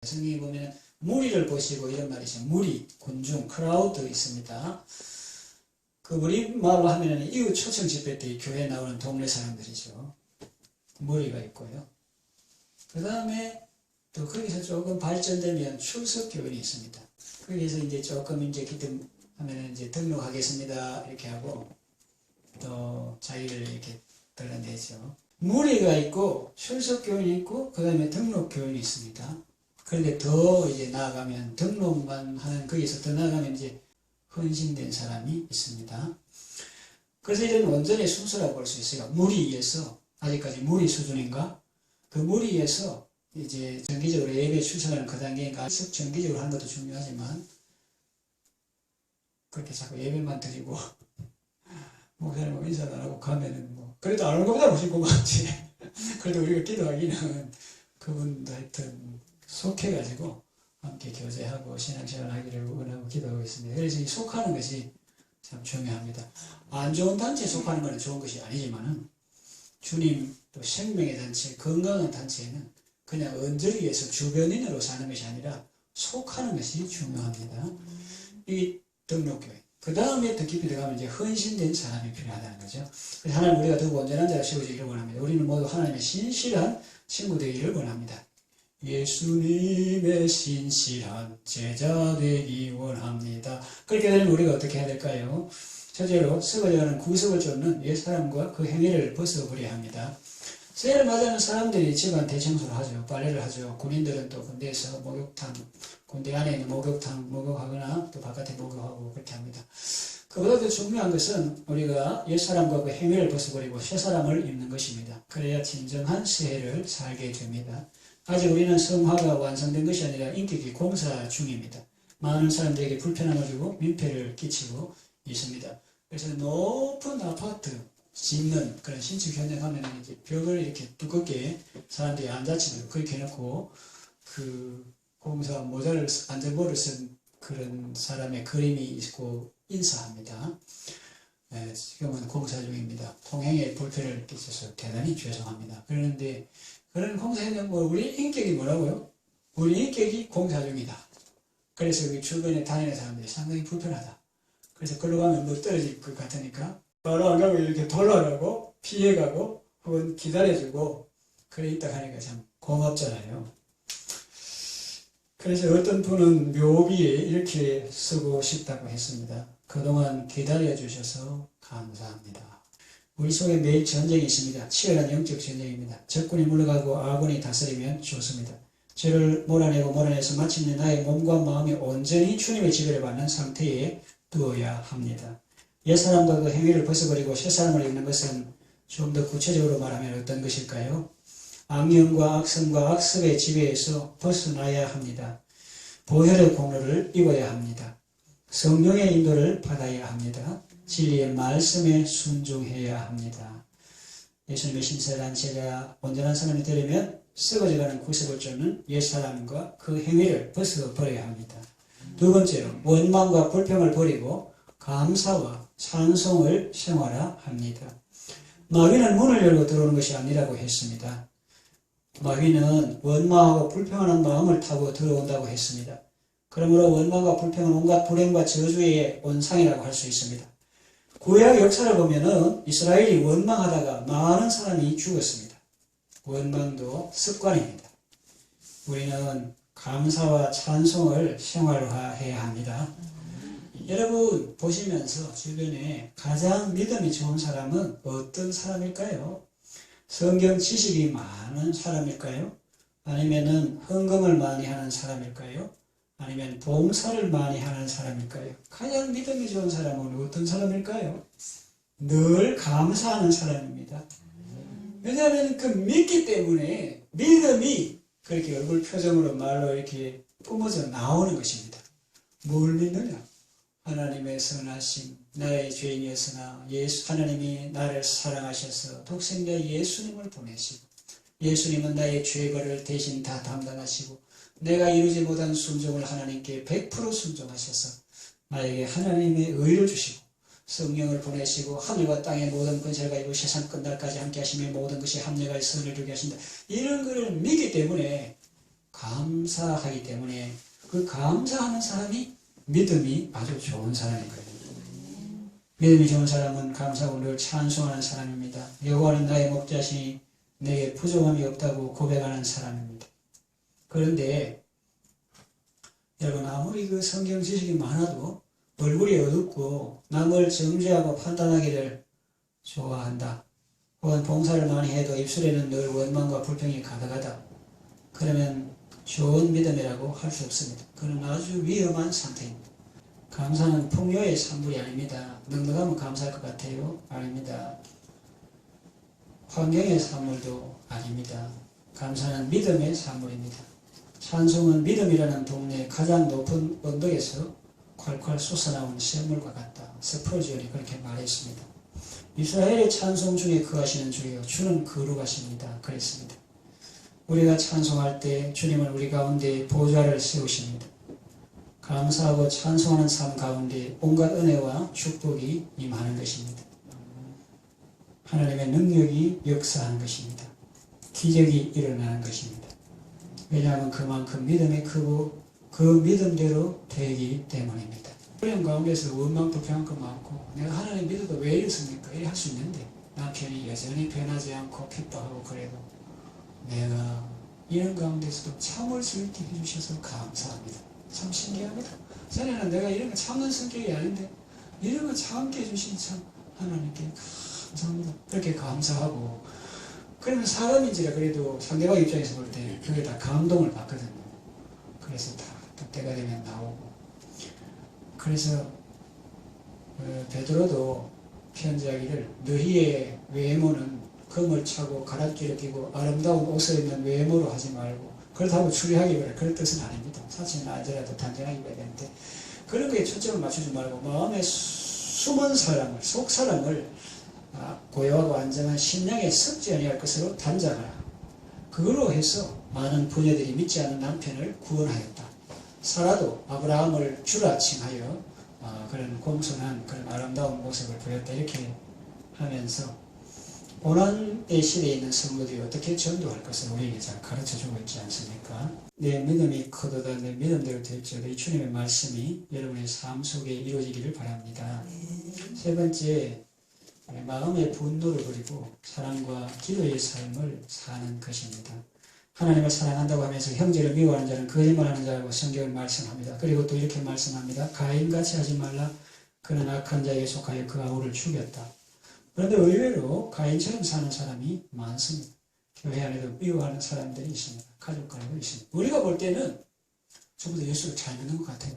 성경에 보면 무리를 보시고 이런 말이 있어요. 무리, 군중, 크라우드 있습니다. 그 우리말로 하면 이웃 초청 집회 때 교회에 나오는 동네 사람들이죠. 무리가 있고요. 그 다음에 또 거기서 조금 발전되면 출석교인이 있습니다. 거기서 이제 조금 이제 기도하면 이제 등록하겠습니다 이렇게 하고 또 자기를 이렇게 드러내죠. 무리가 있고 출석교인이 있고 그 다음에 등록교인이 있습니다. 그런데 더 이제 나아가면 등록만 하는 거기서 더 나아가면 이제 헌신된 사람이 있습니다. 그래서 이런 온전히 순서라고 볼 수 있어요. 무리에서 아직까지 무리 수준인가? 그 무리에서 이제 정기적으로 예배 출석하는 그 단계인가? 정기적으로 하는 것도 중요하지만 그렇게 자꾸 예배만 드리고 목사님 인사도 안 하고 가면은 뭐 그래도 안 오는 것보다 훨씬 고맙지. 그래도 우리가 기도하기는 그분도 하여튼 속해가지고 함께 교제하고 신앙생활 하기를 원하고 기도하고 있습니다. 그래서 이 속하는 것이 참 중요합니다. 안 좋은 단체에 속하는 것은 좋은 것이 아니지만은 주님 또 생명의 단체, 건강한 단체에는 그냥 언저리에서 주변인으로 사는 것이 아니라 속하는 것이 중요합니다. 이 등록교회. 그 다음에 더 깊이 들어가면 이제 헌신된 사람이 필요하다는 거죠. 그래서 하나님 우리가 더 온전한 자가 세워지기를 원합니다. 우리는 모두 하나님의 신실한 친구 되기를 원합니다. 예수님의 신실한 제자 되기 원합니다. 그렇게 되면 우리가 어떻게 해야 될까요? 첫째로 썩어져가는 구석을 쫓는 옛사람과 그 행위를 벗어버려야 합니다. 새해를 맞이하는 사람들이 집안 대청소를 하죠. 빨래를 하죠. 군인들은 또 군대에서 목욕탕, 군대 안에 있는 목욕탕 목욕하거나 또 바깥에 목욕하고 그렇게 합니다. 그보다 더 중요한 것은 우리가 옛사람과 그 행위를 벗어버리고 새사람을 입는 것입니다. 그래야 진정한 새해를 살게 됩니다. 아직 우리는 성화가 완성된 것이 아니라 인격이 공사 중입니다. 많은 사람들에게 불편함을 주고 민폐를 끼치고 있습니다. 그래서 높은 아파트 짓는 그런 신축 현장 하면 이제 벽을 이렇게 두껍게 사람들이 앉아치고 그렇게 해놓고 그 공사 모자를 안전모를 쓴 그런 사람의 그림이 있고 인사합니다. 네, 지금은 공사 중입니다. 통행에 불편을 끼쳐서 대단히 죄송합니다. 그런데 그런 공사 현장 우리 인격이 뭐라고요? 우리 인격이 공사 중이다. 그래서 그 주변에 다니는 사람들이 상당히 불편하다. 그래서 걸로 가면 뭐 떨어질 것 같으니까 바로 안 가고 이렇게 돌아가고 피해가고 혹은 기다려주고 그래 있다 하니까 참 고맙잖아요. 그래서 어떤 분은 묘비에 이렇게 쓰고 싶다고 했습니다. 그동안 기다려주셔서 감사합니다. 우리 속에 매일 전쟁이 있습니다. 치열한 영적 전쟁입니다. 적군이 물러가고 아군이 다스리면 좋습니다. 죄를 몰아내서 마침내 나의 몸과 마음이 온전히 주님의 지배를 받는 상태에 두어야 합니다. 옛사람과 그 행위를 벗어버리고 새사람을 입는 것은 좀 더 구체적으로 말하면 어떤 것일까요? 악령과 악성과 악습의 지배에서 벗어나야 합니다. 보혈의 공로를 입어야 합니다. 성령의 인도를 받아야 합니다. 진리의 말씀에 순종해야 합니다. 예수님의 신실한 제자 온전한 사람이 되려면 썩어져가는 구석을 쫓는 옛사람과 그 행위를 벗어버려야 합니다. 두 번째로 원망과 불평을 버리고 감사와 찬송을 생활합니다. 마귀는 문을 열고 들어오는 것이 아니라고 했습니다. 마귀는 원망하고 불평하는 마음을 타고 들어온다고 했습니다. 그러므로 원망과 불평은 온갖 불행과 저주의 온상이라고 할 수 있습니다. 구약 역사를 보면은 이스라엘이 원망하다가 많은 사람이 죽었습니다. 원망도 습관입니다. 우리는 감사와 찬송을 생활화해야 합니다. 여러분 보시면서 주변에 가장 믿음이 좋은 사람은 어떤 사람일까요? 성경 지식이 많은 사람일까요? 아니면은 헌금을 많이 하는 사람일까요? 아니면 봉사를 많이 하는 사람일까요? 가장 믿음이 좋은 사람은 어떤 사람일까요? 늘 감사하는 사람입니다. 왜냐하면 그 믿기 때문에 믿음이 그렇게 얼굴 표정으로 말로 이렇게 뿜어져 나오는 것입니다. 뭘 믿느냐? 하나님의 선하심, 나의 죄인이었으나 하나님이 나를 사랑하셔서 독생자 예수님을 보내시고 예수님은 나의 죄벌을 대신 다 담당하시고 내가 이루지 못한 순종을 하나님께 100% 순종하셔서 나에게 하나님의 의를 주시고 성령을 보내시고 하늘과 땅의 모든 권세를 가지고 세상 끝날까지 함께 하시며 모든 것이 합력하여 선을 이루게 하신다. 이런 것을 믿기 때문에 감사하기 때문에 그 감사하는 사람이 믿음이 아주 좋은 사람인 거예요. 믿음이 좋은 사람은 감사하고 늘 찬송하는 사람입니다. 여호와는 나의 목자시니 내게 부족함이 없다고 고백하는 사람입니다. 그런데 여러분, 아무리 그 성경 지식이 많아도 얼굴이 어둡고 남을 정죄하고 판단하기를 좋아한다, 혹은 봉사를 많이 해도 입술에는 늘 원망과 불평이 가득하다, 그러면 좋은 믿음이라고 할 수 없습니다. 그건 아주 위험한 상태입니다. 감사는 풍요의 산물이 아닙니다. 넉넉하면 감사할 것 같아요? 아닙니다. 환경의 산물도 아닙니다. 감사는 믿음의 산물입니다. 찬송은 믿음이라는 동네의 가장 높은 언덕에서 콸콸 솟아나온 샘물과 같다. 스펄전이 그렇게 말했습니다. 이스라엘의 찬송 중에 거하시는 주여, 주는 거룩하십니다. 그랬습니다. 우리가 찬송할 때 주님은 우리 가운데 보좌를 세우십니다. 감사하고 찬송하는 삶 가운데 온갖 은혜와 축복이 임하는 것입니다. 하나님의 능력이 역사하는 것입니다. 기적이 일어나는 것입니다. 왜냐하면 그만큼 믿음이 크고 그 믿음대로 되기 때문입니다. 어려운 가운데서 원망 불평한 거 많고, 내가 하나님 믿어도 왜 이렇습니까? 이렇게 할 수 있는데 남편이 여전히 변하지 않고 핍박하고, 그래도 내가 이런 가운데서도 참을 수 있게 해주셔서 감사합니다. 참 신기합니다. 전에는 내가 이런 거 참는 성격이 아닌데 이런 거 참게 해주신 참 하나님께 감사합니다. 그렇게 감사하고, 그러면 사람인지라 그래도 상대방 입장에서 볼 때 그게 다 감동을 받거든요. 그래서 다 때가 되면 나오고. 그래서 베드로도 편지하기를 너희의 외모는 금을 차고 가락지를 끼고 아름다운 옷을 입는 외모로 하지 말고, 그렇다고 추리하기 그래, 그런 뜻은 아닙니다. 사실은 아니더라도 단정하기 해야 되는데, 그런 거에 초점을 맞추지 말고 마음의 숨은 사람을, 속 사람을 고요하고 안정한 심령에 썩지 아니할 것으로 단장하라. 그걸로 해서 많은 부녀들이 믿지 않는 남편을 구원하였다. 사라도 아브라함을 주라 칭하여 그런 공손한 그런 아름다운 모습을 보였다. 이렇게 하면서 고난의 시대에 있는 성도들이 어떻게 전도할 것을 우리에게 잘 가르쳐주고 있지 않습니까? 내 믿음이 커도다 내 믿음대로 될지어다. 이 주님의 말씀이 여러분의 삶 속에 이루어지기를 바랍니다. 세 번째, 마음의 분노를 버리고 사랑과 기도의 삶을 사는 것입니다. 하나님을 사랑한다고 하면서 형제를 미워하는 자는 거짓말하는 자라고 성경을 말씀합니다. 그리고 또 이렇게 말씀합니다. 가인같이 하지 말라. 그는 악한 자에게 속하여 그 아우를 죽였다. 그런데 의외로 가인처럼 사는 사람이 많습니다. 교회 안에도 미워하는 사람들이 있습니다. 가족 간에도 있습니다. 우리가 볼 때는 전부 다 예수를 잘 믿는 것 같아요.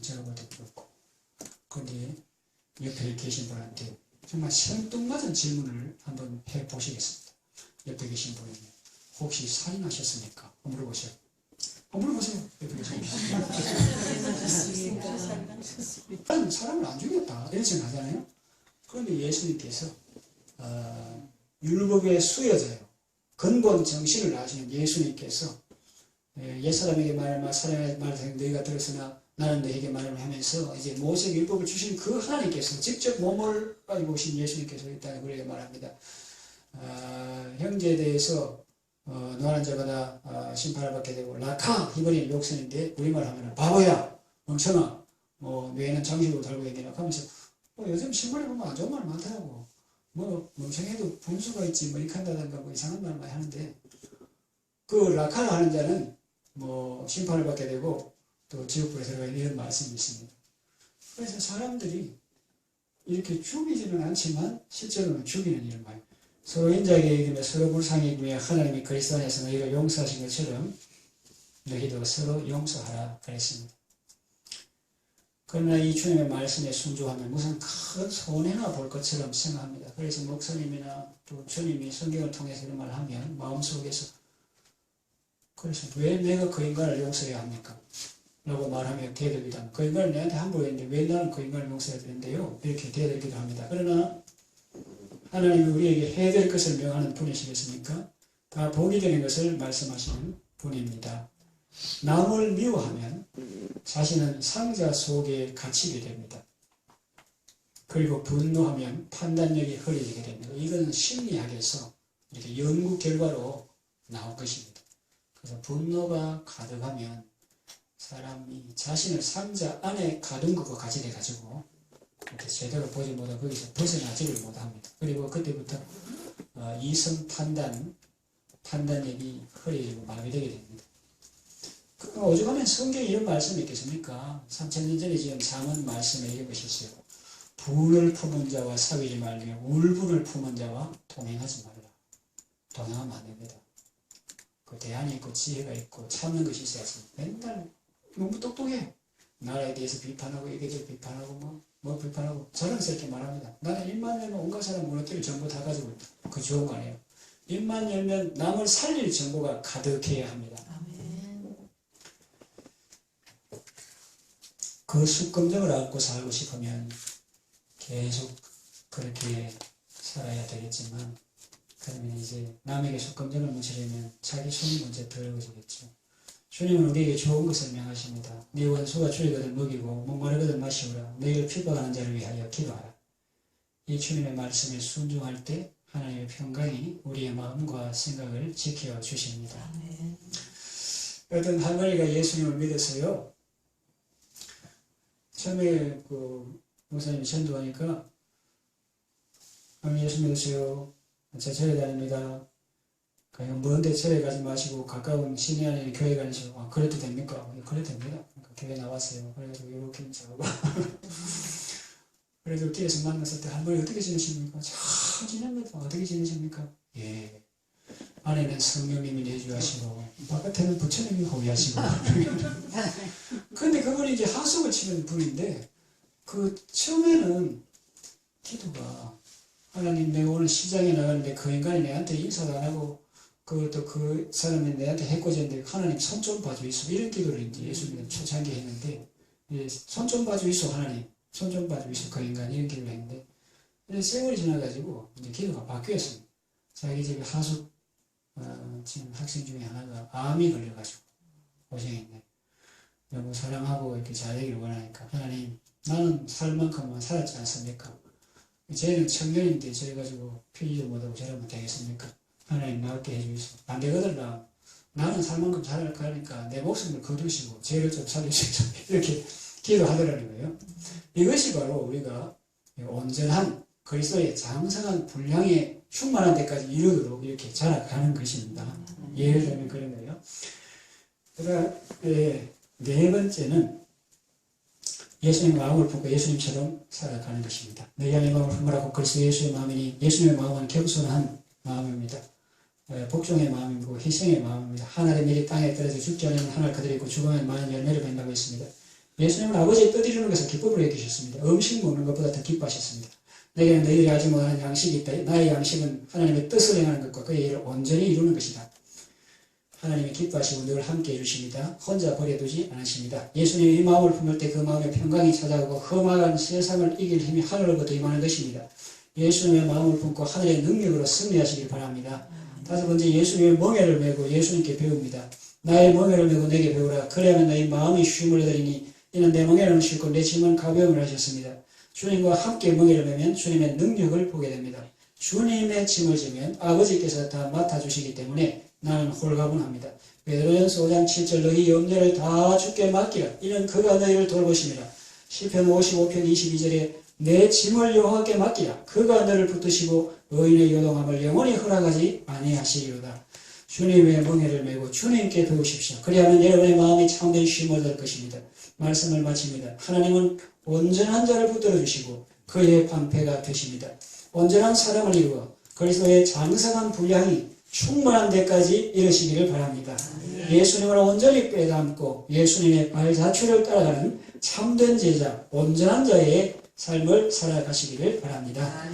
제가 볼 때도 그렇고. 그런데 옆에 계신 분한테 정말 생뚱맞은 질문을 한번 해보시겠습니다. 옆에 계신 분이 혹시 살인하셨습니까? 물어보세요. 물어보세요. 옆에 계신 분. 사람을 안 죽였다 이런 생각 하잖아요. 그런데 예수님께서 율법의 수여자요, 근본 정신을 아시는 예수님께서 옛사람에게 말하마 사람에게 말하되 너희가 들었으나 나는 너희에게 말을 하면서 이제 모세의 율법을 주신 그 하나님께서 직접 몸을 가지고 오신 예수님께서 일단 그렇게 말합니다. 형제에 대해서 노하는 자마다 심판을 받게 되고 라카 이번에 욕설인데 우리말 하면 바보야 멍청아 뇌에는 장식으로 달고 있네요 하면서 요즘 신문에 보면 안 좋은 말 많더라고. 멍청해도 분수가 있지 이렇게 한다든가 이상한 말 많이 하는데, 그 라카를 하는 자는 심판을 받게 되고 또 지옥불에 들어가는 이런 말씀이 있습니다. 그래서 사람들이 이렇게 죽이지는 않지만 실제로는 죽이는 일을 많이, 서로 인자에게 이기며 서로 불쌍히 여기며 하나님이 그리스도 안에서 너희가 용서하신 것처럼 너희도 서로 용서하라 그랬습니다. 그러나 이 주님의 말씀에 순종하면 무슨 큰 손해나 볼 것처럼 생각합니다. 그래서 목사님이나 또 주님이 성경을 통해서 이런 말을 하면 마음속에서 그래서 왜 내가 그 인간을 용서해야 합니까? 라고 말하며 대들기도 합니다. 그 인간을 내한테 함부로 했는데 왜 나는 그 인간을 용서해야 되는데요? 이렇게 대들기도 합니다. 그러나 하나님이 우리에게 해야 될 것을 명하는 분이시겠습니까? 다 복이 되는 것을 말씀하시는 분입니다. 남을 미워하면 자신은 상자 속에 갇히게 됩니다. 그리고 분노하면 판단력이 흐려지게 됩니다. 이건 심리학에서 이렇게 연구 결과로 나온 것입니다. 그래서 분노가 가득하면 사람이 자신을 상자 안에 가둔 것과 같이 돼가지고 이렇게 제대로 보지 못하고 거기서 벗어나지를 못합니다. 그리고 그때부터 이성 판단력이 흐려지고 마비되게 됩니다. 오죽하면 성경에 이런 말씀이 있겠습니까? 3000년 전에 지은 잠언 말씀에 이런 것이 있어요. 분을 품은 자와 사귀지 말며 울분을 품은 자와 동행하지 말라. 동행하면 안 됩니다. 그 대안이 있고 지혜가 있고 참는 것이 있어야지. 맨날 너무 똑똑해. 나라에 대해서 비판하고 이게저게 비판하고 뭐 비판하고 자랑스럽게 말합니다. 나는 입만 열면 온갖 사람 무너뜨릴 정보 다 가지고 있다. 그 좋은 거 아니에요. 입만 열면 남을 살릴 정보가 가득해야 합니다. 그 숙금정을 안고 살고 싶으면 계속 그렇게 살아야 되겠지만, 그러면 이제 남에게 숙금정을 묻히려면 자기 손이 먼저 더러워지겠죠. 주님은 우리에게 좋은 것을 명하십니다. 네 원수가 줄이거든 먹이고 목마르거든 마시우라. 너희를 핍박하는 자를 위하여 기도하라. 이 주님의 말씀에 순종할 때 하나님의 평강이 우리의 마음과 생각을 지켜주십니다. 어떤 할머니가 예수님을 믿었어요. 처음에 그 목사님이 전도하니까 예수 믿으세요. 저 절에 다닙니다. 그냥 먼데 절에 가지 마시고 가까운 시내 안에 있는 교회 가시고 그래도 됩니까? 그래도 됩니다. 그러니까 교회 나왔어요. 그래서 이렇게 인사하고 그래서 길에서 만났을 때 할머니 어떻게 지내십니까? 잘 지냅니다. 어떻게 지내십니까? 예. 안에는 성령님이 내주하시고 바깥에는 부처님이 호위하시고 근데 그분이 이제 하숙을 치는 분인데 그 처음에는 기도가 하나님 내가 오늘 시장에 나가는데 그 인간이 내한테 인사도 안 하고 그것도 그 사람이 내한테 해코지했는데 하나님 손 좀 봐주이소 이런 기도를 이제 예수님은 초창기에 했는데 손 좀 봐주이소 하나님 손 좀 봐주이소 그 인간 이런 기도를 했는데 세월이 지나가지고 이제 기도가 바뀌었습니다. 자기 집에 하숙 지금 학생 중에 하나가 암이 걸려가지고 고생했네. 너무 사랑하고 이렇게 잘 되기를 원하니까 하나님 나는 살 만큼만 살았지 않습니까? 저희는 청년인데 저래가지고 피지도 못하고 저러면 되겠습니까? 하나님 나을게 해주시오. 안 되거든 나는 살 만큼 살아갈 거니까 내 목숨을 거두시고 죄를 좀 살려주시오. 이렇게 기도하더라는 거예요. 이것이 바로 우리가 온전한 그리스도의 장성한 분량에 충만한 데까지 이르도록 이렇게 자라가는 것입니다. 예를 들면 그런 거예요. 그러니까 네 번째는 예수님의 마음을 품고 예수님처럼 살아가는 것입니다. 너희 안에 마음을 품으라고 그리스도 예수의 마음이니 예수님의 마음은 겸손한 마음입니다. 복종의 마음이고 희생의 마음입니다. 하늘의 밀이 땅에 떨어져 죽지 않으면 하늘 그대로 있고 죽으면 많은 열매를 맺는다고 했습니다. 예수님은 아버지의 뜻 이루는 것을 기쁨으로 여기셨습니다. 음식 먹는 것보다 더 기뻐하셨습니다. 내게는 너희들이 알지 못하는 양식이 있다. 나의 양식은 하나님의 뜻을 행하는 것과 그의 일을 온전히 이루는 것이다. 하나님이 기뻐하시고 늘 함께 해주십니다. 혼자 버려두지 않으십니다. 예수님이 이 마음을 품을 때 그 마음에 평강이 찾아오고 험악한 세상을 이길 힘이 하늘로부터 임하는 것입니다. 예수님의 마음을 품고 하늘의 능력으로 승리하시길 바랍니다. 다섯 번째, 예수님의 멍에를 메고 예수님께 배웁니다. 나의 멍에를 메고 내게 배우라. 그래야만 너희 마음이 쉼을 얻으리니 이는 내 멍에는 쉽고 내 짐은 가벼움을 하셨습니다. 주님과 함께 멍에를 메면 주님의 능력을 보게 됩니다. 주님의 짐을 지면 아버지께서 다 맡아주시기 때문에 나는 홀가분합니다. 베드로전서 5장 7절 너희 염려를 다 주께 맡기라. 이는 그가 너희를 돌보십니다. 시편 55편 22절에 내 짐을 여호와께 맡기라. 그가 너를 붙드시고 의인의 요동함을 영원히 허락하지 아니하시리로다. 주님의 멍에를 메고 주님께 배우십시오. 그리하면 여러분의 마음이 참된 쉼을 얻을 것입니다. 말씀을 마칩니다. 하나님은 온전한 자를 붙들어 주시고 그의 방패가 되십니다. 온전한 사람을 이루어 그리스도의 장성한 분량이 충분한 데까지 이르시기를 바랍니다. 예수님을 온전히 빼닮고 예수님의 발자취를 따라가는 참된 제자, 온전한 자의 삶을 살아가시기를 바랍니다.